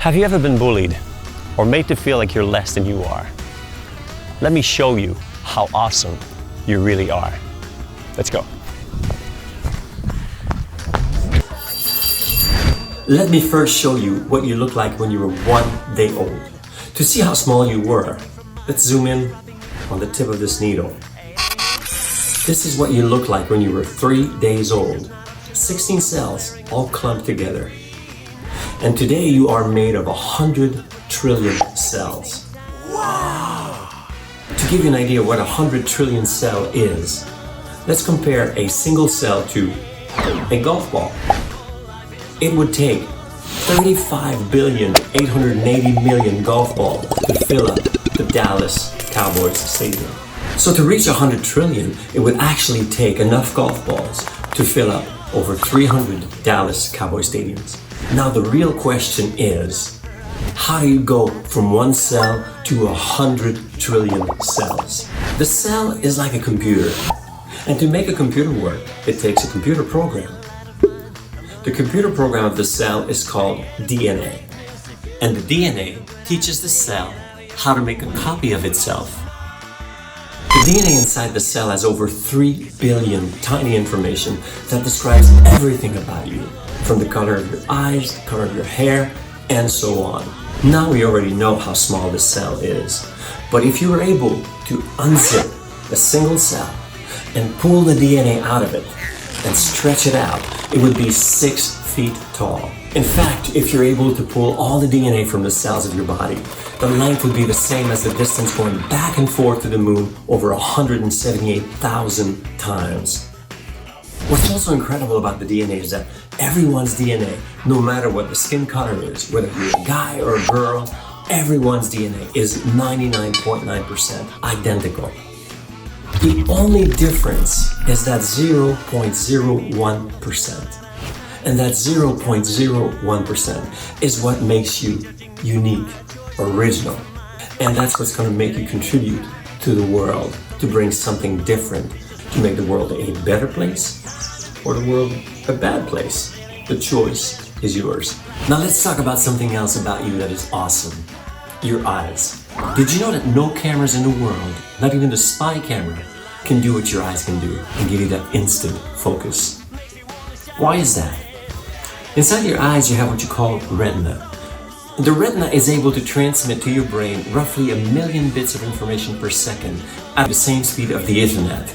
Have you ever been bullied or made to feel like you're less than you are? Let me show you how awesome you really are. Let's go. Let me first show you what you look like when you were 1 day old. To see how small you were, let's zoom in on the tip of this needle. This is what you look like when you were 3 days old. 16 cells all clumped together. And today you are made of 100 trillion cells. Wow! To give you an idea what 100 trillion cell is, let's compare a single cell to a golf ball. It would take 35,880,000,000 golf balls to fill up the Dallas Cowboys stadium. So to reach 100 trillion, it would actually take enough golf balls to fill up over 300 Dallas Cowboy stadiums. Now the real question is, how do you go from one cell to 100 trillion cells? The cell is like a computer, and to make a computer work, it takes a computer program. The computer program of the cell is called DNA, and the DNA teaches the cell how to make a copy of itself. The DNA inside the cell has over 3 billion tiny information that describes everything about you, from the color of your eyes, the color of your hair, and so on. Now we already know how small this cell is, but if you were able to unzip a single cell and pull the DNA out of it and stretch it out, it would be 6 feet tall. In fact, if you're able to pull all the DNA from the cells of your body, the length would be the same as the distance going back and forth to the moon over 178,000 times. What's also incredible about the DNA is that everyone's DNA, no matter what the skin color is, whether you're a guy or a girl, everyone's DNA is 99.9% identical. The only difference is that 0.01%. And that 0.01% is what makes you unique, original. And that's what's going to make you contribute to the world, to bring something different, to make the world a better place or the world a bad place. The choice is yours. Now let's talk about something else about you that is awesome. Your eyes. Did you know that no cameras in the world, not even the spy camera, can do what your eyes can do and give you that instant focus? Why is that? Inside your eyes you have what you call retina. The retina is able to transmit to your brain roughly 1 million bits of information per second at the same speed of the internet.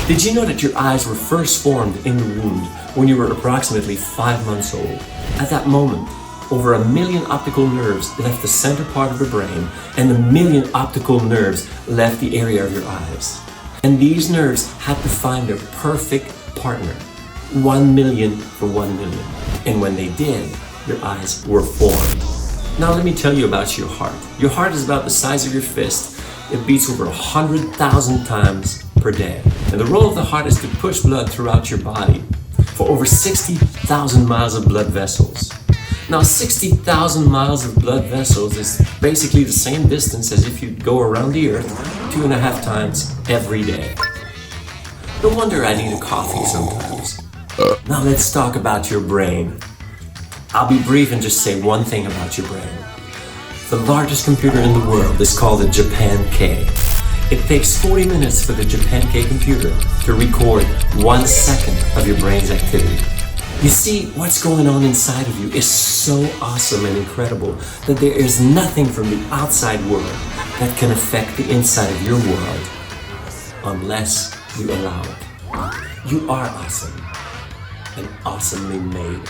Did you know that your eyes were first formed in the womb when you were approximately 5 months old? At that moment, over 1 million optical nerves left the center part of the brain, and 1 million optical nerves left the area of your eyes. And these nerves had to find their perfect partner, 1 million for 1 million. And when they did, your eyes were formed. Now let me tell you about your heart. Your heart is about the size of your fist. It beats over 100,000 times per day. And the role of the heart is to push blood throughout your body for over 60,000 miles of blood vessels. Now 60,000 miles of blood vessels is basically the same distance as if you go around the earth 2.5 times every day. No wonder I need a coffee sometimes. Now let's talk about your brain. I'll be brief and just say one thing about your brain. The largest computer in the world is called the Japan K. It takes 40 minutes for the Japan K computer to record 1 second of your brain's activity. You see, what's going on inside of you is so awesome and incredible that there is nothing from the outside world that can affect the inside of your world unless you allow it. You are awesome and awesomely made.